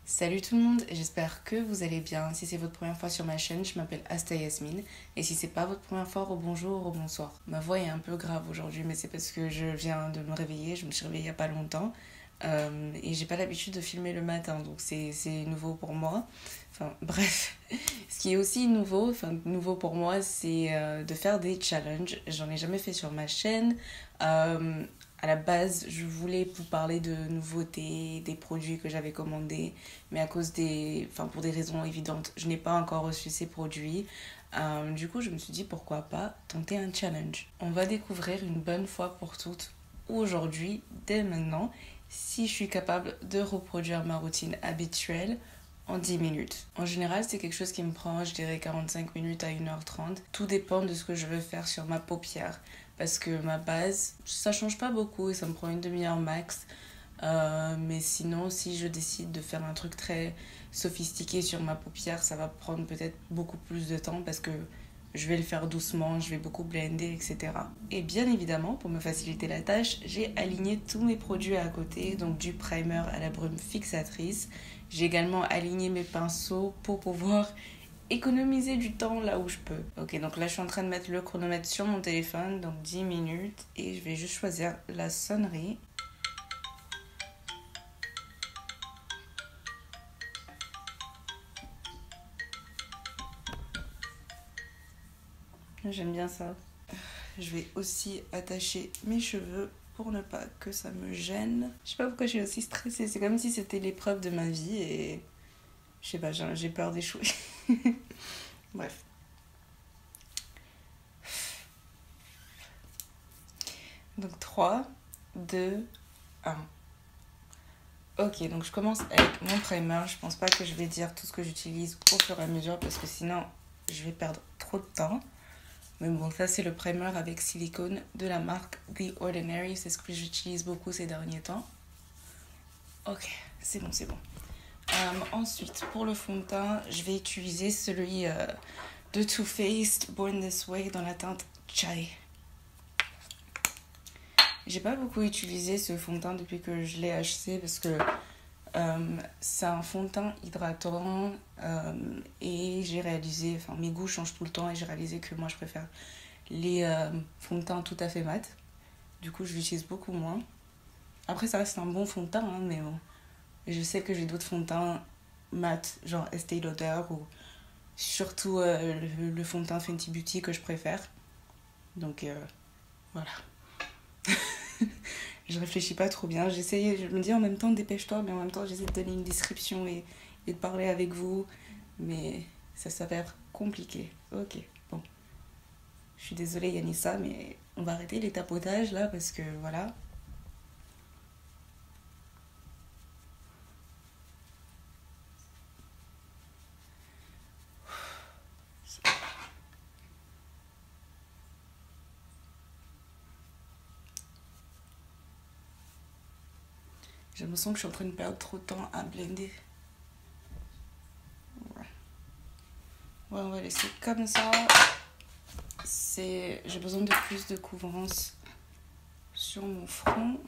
Salut tout le monde, j'espère que vous allez bien. Si c'est votre première fois sur ma chaîne, je m'appelle Asta Yasmine. Et si c'est pas votre première fois, au bonjour, au bonsoir. Ma voix est un peu grave aujourd'hui, mais c'est parce que je viens de me réveiller. Je me suis réveillée il y a pas longtemps. Et j'ai pas l'habitude de filmer le matin, donc c'est nouveau pour moi. Enfin, bref. Ce qui est aussi nouveau pour moi, c'est de faire des challenges. J'en ai jamais fait sur ma chaîne. Euh, à la base, je voulais vous parler de nouveautés, des produits que j'avais commandés, mais pour des raisons évidentes, je n'ai pas encore reçu ces produits. Du coup, je me suis dit pourquoi pas tenter un challenge. On va découvrir une bonne fois pour toutes aujourd'hui, dès maintenant, si je suis capable de reproduire ma routine habituelle en 10 minutes. En général, c'est quelque chose qui me prend, je dirais, 45 minutes à 1h30. Tout dépend de ce que je veux faire sur ma paupière. Parce que ma base, ça change pas beaucoup et ça me prend une demi-heure max. Mais sinon, si je décide de faire un truc très sophistiqué sur ma paupière, ça va prendre peut-être beaucoup plus de temps parce que je vais le faire doucement, je vais beaucoup blender, etc. Et bien évidemment, pour me faciliter la tâche, j'ai aligné tous mes produits à côté, donc du primer à la brume fixatrice. J'ai également aligné mes pinceaux pour pouvoir économiser du temps là où je peux. Ok, donc là je suis en train de mettre le chronomètre sur mon téléphone, donc 10 minutes, et je vais juste choisir la sonnerie. J'aime bien ça. Je vais aussi attacher mes cheveux pour ne pas que ça me gêne. Je sais pas pourquoi je suis aussi stressée, c'est comme si c'était l'épreuve de ma vie et je sais pas, j'ai peur d'échouer. Bref. Donc 3, 2, 1. Ok, donc je commence avec mon primer. Je pense pas que je vais dire tout ce que j'utilise au fur et à mesure parce que sinon je vais perdre trop de temps. Mais bon, ça c'est le primer avec silicone de la marque The Ordinary. C'est ce que j'utilise beaucoup ces derniers temps. Ok, c'est bon, c'est bon. Ensuite, pour le fond de teint, je vais utiliser celui de Too Faced Born This Way dans la teinte Chai. J'ai pas beaucoup utilisé ce fond de teint depuis que je l'ai acheté parce que c'est un fond de teint hydratant et j'ai réalisé, enfin mes goûts changent tout le temps et j'ai réalisé que moi je préfère les fonds de teint tout à fait mat. Du coup je l'utilise beaucoup moins. Après ça reste un bon fond de teint, hein, mais bon. Je sais que j'ai d'autres fonds de teint mat, genre Estée Lauder ou surtout le fond de teint Fenty Beauty que je préfère. Donc voilà. Je réfléchis pas trop bien. J'essaye, je me dis en même temps dépêche-toi, mais en même temps j'essaie de donner une description et de parler avec vous. Mais ça s'avère compliqué. Ok, bon. Je suis désolée Yanissa, mais on va arrêter les tapotages là parce que voilà. J'ai l'impression que je suis en train de perdre trop de temps à blender. Ouais, on va laisser comme ça. J'ai besoin de plus de couvrance sur mon front.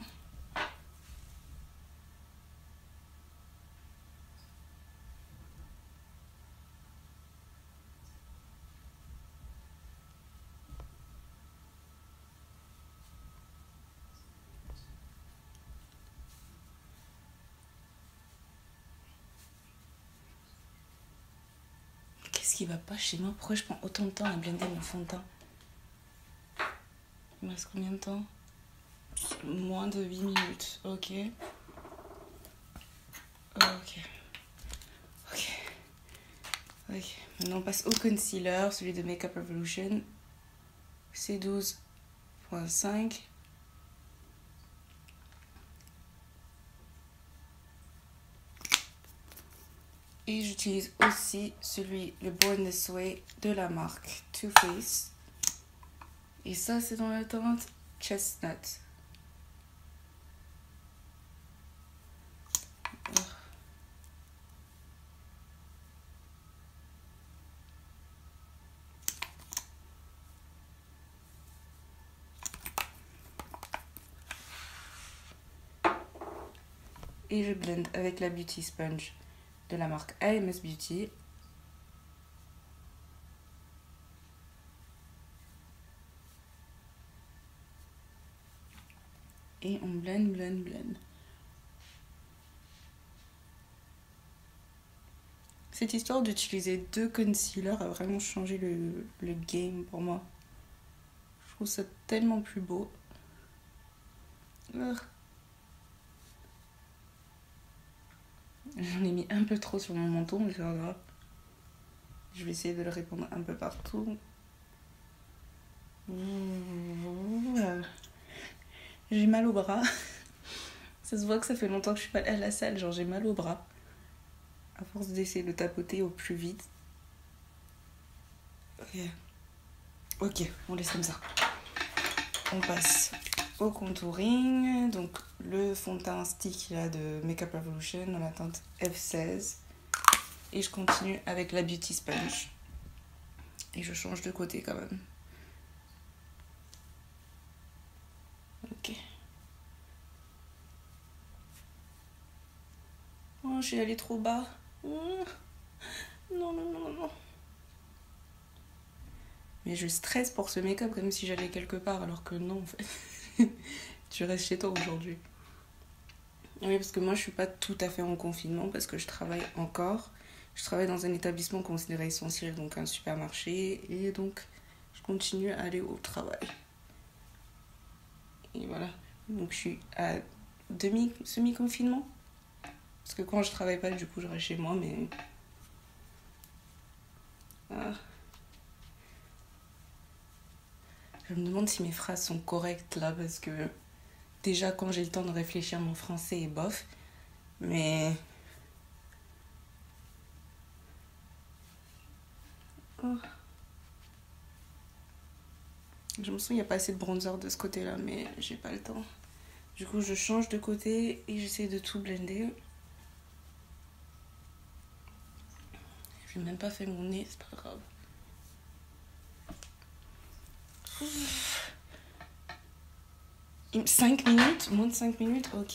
Qu'est-ce qui va pas chez moi? Pourquoi je prends autant de temps à blender mon fond de teint? Il me reste combien de temps? Moins de 8 minutes. Ok. Ok. Ok. Ok. Maintenant on passe au concealer, celui de Makeup Revolution. C12.5. Et j'utilise aussi celui, le Born This Way de la marque Too Faced. Et ça, c'est dans la teinte Chestnut. Et je blende avec la Beauty Sponge. de la marque AMS Beauty. Et on blend. Cette histoire d'utiliser 2 concealers a vraiment changé le game pour moi. Je trouve ça tellement plus beau. J'en ai mis un peu trop sur mon menton, mais c'est pas grave. Je vais essayer de le répandre un peu partout. J'ai mal au bras. Ça se voit que ça fait longtemps que je suis pas allée à la salle, genre j'ai mal au bras. À force d'essayer de tapoter au plus vite. Ok, on laisse comme ça. On passe au contouring. Donc le fond de teint stick là, de Makeup Revolution dans la teinte F16. Et je continue avec la Beauty Sponge. Et je change de côté quand même. Ok. Oh, je suis allée trop bas. Non. Mais je stresse pour ce make-up comme si j'allais quelque part, alors que non, en fait. Tu restes chez toi aujourd'hui. Oui, parce que moi, je suis pas tout à fait en confinement, parce que je travaille encore. Je travaille dans un établissement considéré essentiel, donc un supermarché. Et donc, je continue à aller au travail. Et voilà. Donc, je suis à semi-confinement. Parce que quand je travaille pas, du coup, je reste chez moi, mais... Ah. Je me demande si mes phrases sont correctes, là, parce que... Déjà, quand j'ai le temps de réfléchir, mon français est bof. Mais... Oh. Je me sens qu'il n'y a pas assez de bronzer de ce côté-là, mais j'ai pas le temps. Du coup, je change de côté et j'essaie de tout blender. Je n'ai même pas fait mon nez, c'est pas grave. Ouf. 5 minutes, moins de 5 minutes, ok.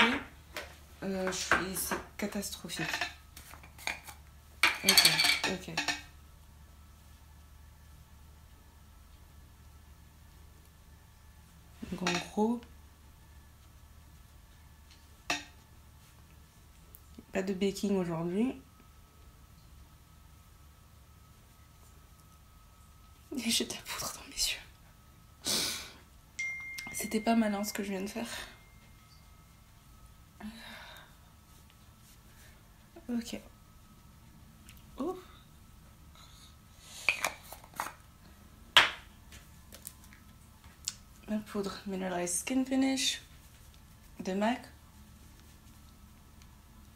C'est catastrophique. Ok. Donc en gros, pas de baking aujourd'hui. Et j'ai de la poudre dans mes yeux. C'était pas malin ce que je viens de faire. Ok. Oh. Ma poudre Mineralized Skin Finish de MAC.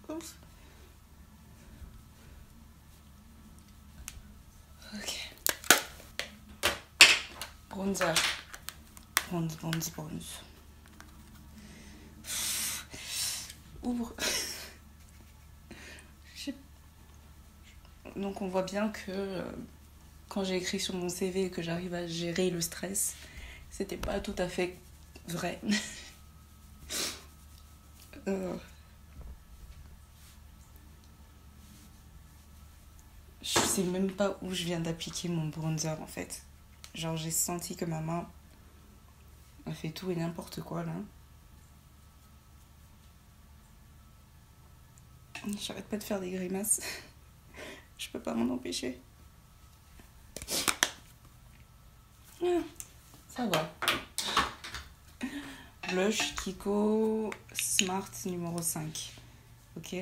Oups. Ok. Bronzer. Bronze. Ouvre. Donc on voit bien que quand j'ai écrit sur mon CV que j'arrive à gérer le stress, c'était pas tout à fait vrai. Je sais même pas où je viens d'appliquer mon bronzer en fait. Genre j'ai senti que ma main a fait tout et n'importe quoi là. J'arrête pas de faire des grimaces. Je peux pas m'en empêcher. Ça va. Blush Kiko Smart numéro 5. Ok.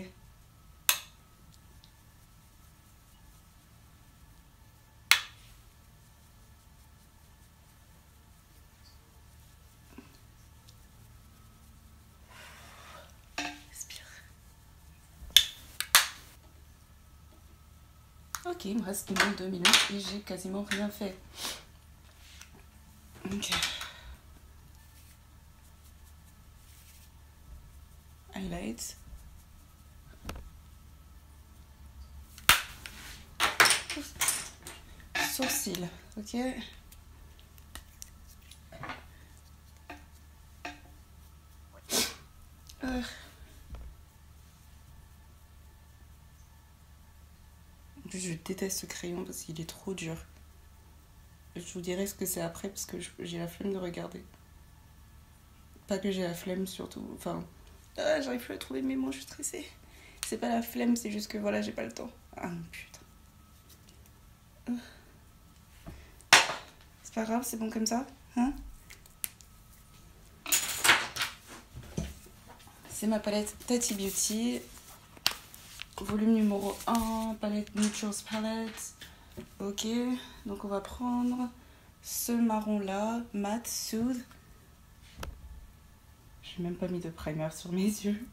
Respire. Ok, il me reste moins de 2 minutes et j'ai quasiment rien fait. Ok. Highlight. Sourcils, ok. En plus, je déteste ce crayon parce qu'il est trop dur. Je vous dirai ce que c'est après parce que j'ai la flemme de regarder. Pas que j'ai la flemme surtout. Enfin, j'arrive plus à trouver mes mots, je suis stressée. C'est pas la flemme, c'est juste que voilà, j'ai pas le temps. Ah putain. C'est pas grave, c'est bon comme ça, hein? C'est ma palette Tati Beauty. Volume numéro 1, palette Neutrals Palette. Ok, donc on va prendre ce marron là, Matte Soothe. J'ai même pas mis de primer sur mes yeux.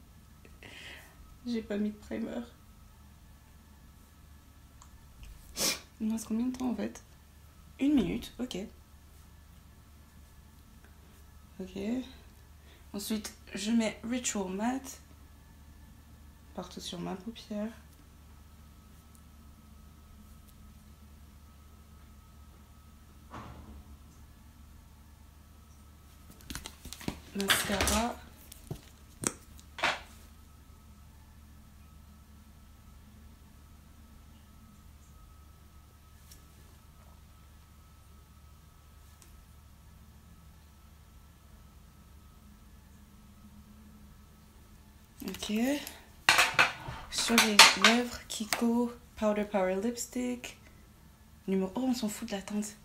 J'ai pas mis de primer. Il me reste combien de temps en fait? 1 minute, ok. Ok. Ensuite, je mets Ritual Matte partout sur ma paupière. Mascara. Ok. Sur les lèvres, Kiko Powder Power Lipstick. Numéro... Oh, on s'en fout de la teinte.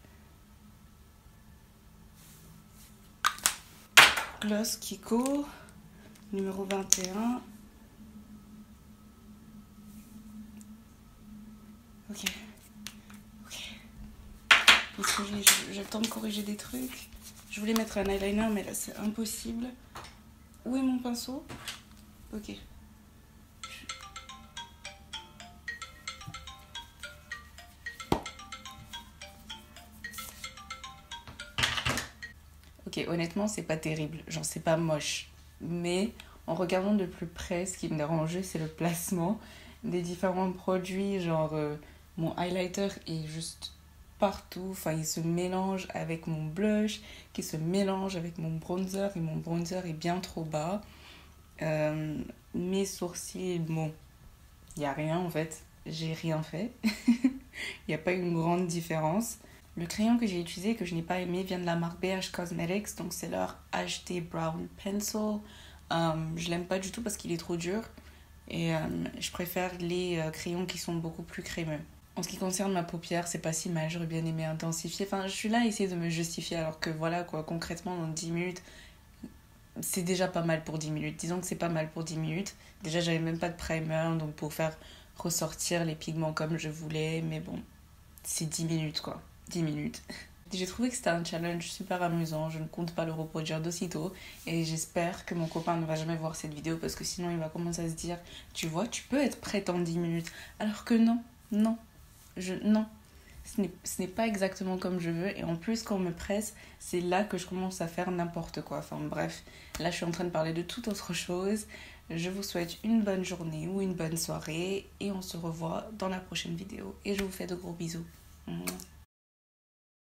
Gloss Kiko. Numéro 21. Ok. Parce que j'ai le temps de corriger des trucs. Je voulais mettre un eyeliner, mais là, c'est impossible. Où est mon pinceau? Ok. Ok, honnêtement, c'est pas terrible. Genre, c'est pas moche. Mais en regardant de plus près, ce qui me dérangeait, c'est le placement des différents produits. Genre, mon highlighter est juste partout. Enfin, il se mélange avec mon blush, qui se mélange avec mon bronzer. Et mon bronzer est bien trop bas. Mes sourcils, bon, il n'y a rien en fait. J'ai rien fait. Il n'y a pas une grande différence. Le crayon que j'ai utilisé et que je n'ai pas aimé vient de la marque BH Cosmetics, donc c'est leur HD Brown Pencil. Je l'aime pas du tout parce qu'il est trop dur et je préfère les crayons qui sont beaucoup plus crémeux. En ce qui concerne ma paupière, c'est pas si mal, j'aurais bien aimé intensifier. Enfin, je suis là à essayer de me justifier alors que voilà quoi, concrètement dans 10 minutes, c'est déjà pas mal pour 10 minutes. Disons que c'est pas mal pour 10 minutes. Déjà, j'avais même pas de primer, donc pour faire ressortir les pigments comme je voulais, mais bon, c'est 10 minutes quoi. 10 minutes. J'ai trouvé que c'était un challenge super amusant, je ne compte pas le reproduire d'aussitôt et j'espère que mon copain ne va jamais voir cette vidéo parce que sinon il va commencer à se dire tu vois, tu peux être prête en 10 minutes alors que non, non, non. Ce n'est pas exactement comme je veux et en plus quand on me presse, c'est là que je commence à faire n'importe quoi. Enfin bref, là je suis en train de parler de toute autre chose. Je vous souhaite une bonne journée ou une bonne soirée et on se revoit dans la prochaine vidéo et je vous fais de gros bisous.